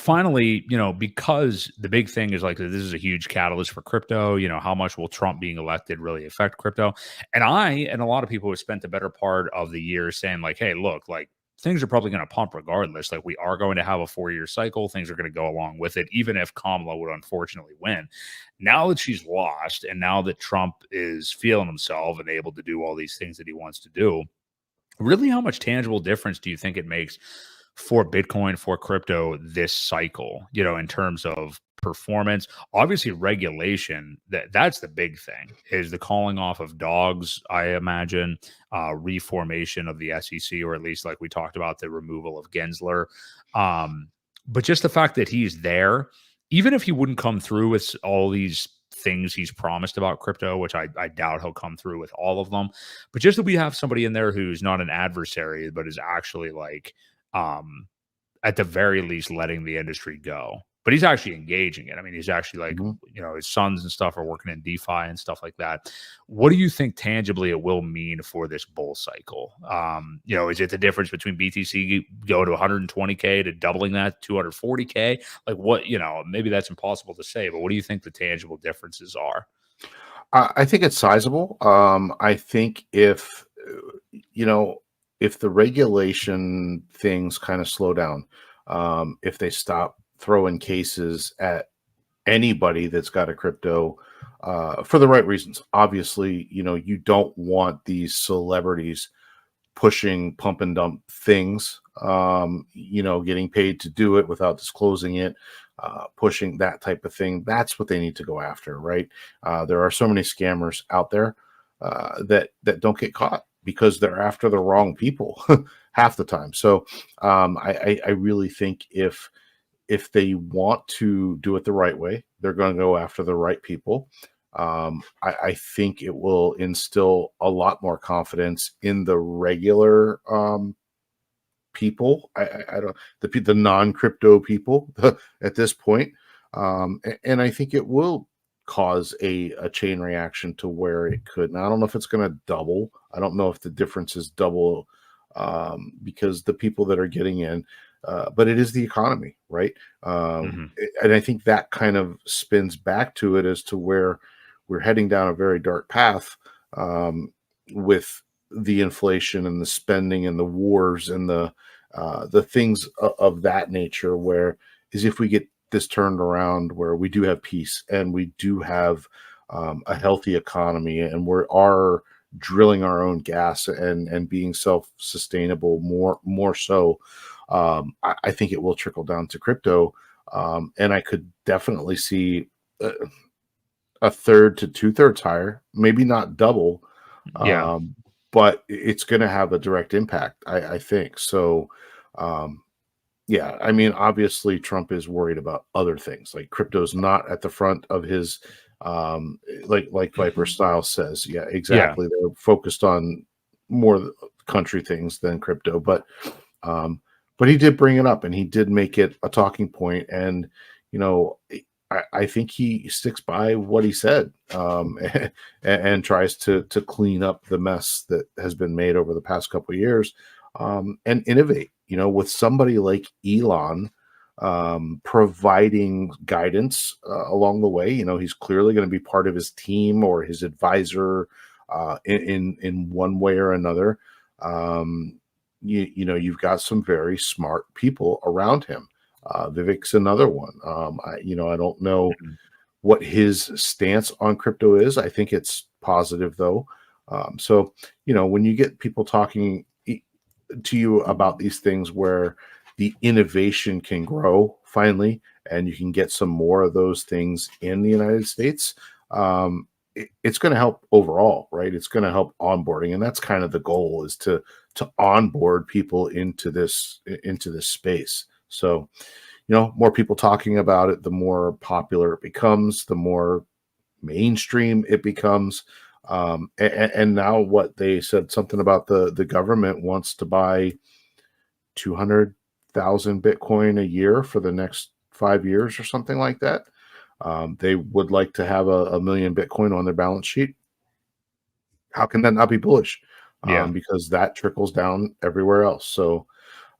finally, because the big thing is like this is a huge catalyst for crypto. How much will Trump being elected really affect crypto? And I and a lot of people have spent the better part of the year saying like, hey, look, like things are probably going to pump regardless. Like we are going to have a 4-year cycle. Things are going to go along with it, even if Kamala would unfortunately win. Now that she's lost, and now that Trump is feeling himself and able to do all these things that he wants to do, really, how much tangible difference do you think it makes for Bitcoin, for crypto this cycle, in terms of performance? Obviously, regulation, that's the big thing, is the calling off of dogs, I imagine, reformation of the SEC, or at least like we talked about, the removal of Gensler. But just the fact that he's there, even if he wouldn't come through with all these things he's promised about crypto, which I doubt he'll come through with all of them, but just that we have somebody in there who's not an adversary, but is actually like, at the very least, letting the industry go. But he's actually engaging it. I mean, he's actually like, his sons and stuff are working in DeFi and stuff like that. What do you think tangibly it will mean for this bull cycle? Is it the difference between BTC go to 120K to doubling that to 240K? Like what, maybe that's impossible to say, but what do you think the tangible differences are? I think it's sizable. I think if the regulation things kind of slow down, if they stop throwing cases at anybody that's got a crypto for the right reasons. Obviously, you don't want these celebrities pushing pump and dump things, getting paid to do it without disclosing it, pushing that type of thing. That's what they need to go after, right? There are so many scammers out there that don't get caught because they're after the wrong people half the time. So I really think if they want to do it the right way, they're going to go after the right people. I think it will instill a lot more confidence in the regular people. I don't the non-crypto people at this point, and I think it will cause a chain reaction to where it could. Now, I don't know if it's going to double. I don't know if the difference is double because the people that are getting in. But it is the economy, right? And I think that kind of spins back to it as to where we're heading down a very dark path with the inflation and the spending and the wars and the things of that nature, where is if we get this turned around where we do have peace and we do have a healthy economy and we are drilling our own gas and being self-sustainable more so, I think it will trickle down to crypto. And I could definitely see a third to 2/3 higher, maybe not double, but it's going to have a direct impact, I think. So, I mean, obviously Trump is worried about other things. Like crypto's not at the front of his, like Viper Style says. Yeah, exactly. Yeah. They're focused on more country things than crypto, but he did bring it up and he did make it a talking point. And, I think he sticks by what he said and tries to clean up the mess that has been made over the past couple of years and innovate, with somebody like Elon providing guidance along the way. He's clearly going to be part of his team or his advisor in one way or another. You've got some very smart people around him. Vivek's another one. I don't know what his stance on crypto is. I think it's positive though. So, when you get people talking to you about these things where the innovation can grow finally, and you can get some more of those things in the United States, it's going to help overall, right? It's going to help onboarding. And that's kind of the goal, is to onboard people into this space. So, more people talking about it, the more popular it becomes, the more mainstream it becomes. And now what they said, something about the government wants to buy 200,000 Bitcoin a year for the next 5 years or something like that. They would like to have a million Bitcoin on their balance sheet. How can that not be bullish? Because that trickles down everywhere else. So,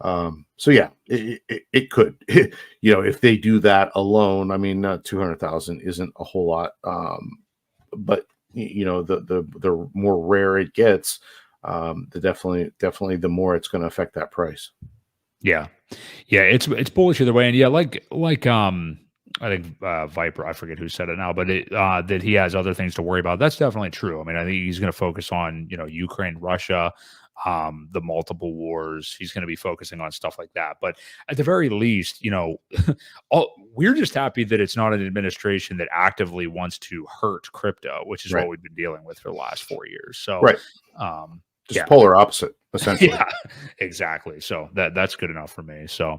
So yeah, it could, if they do that alone, I mean, 200,000 isn't a whole lot. But the more rare it gets, the definitely the more it's going to affect that price. Yeah. Yeah, it's bullish either way. And yeah, I think Viper, I forget who said it now, but that he has other things to worry about. That's definitely true. I mean, I think he's going to focus on, Ukraine, Russia, the multiple wars. He's going to be focusing on stuff like that. But at the very least, we're just happy that it's not an administration that actively wants to hurt crypto, which is Right. what we've been dealing with for the last 4 years. So, Right. Just polar opposite, essentially. yeah, exactly. So that's good enough for me. So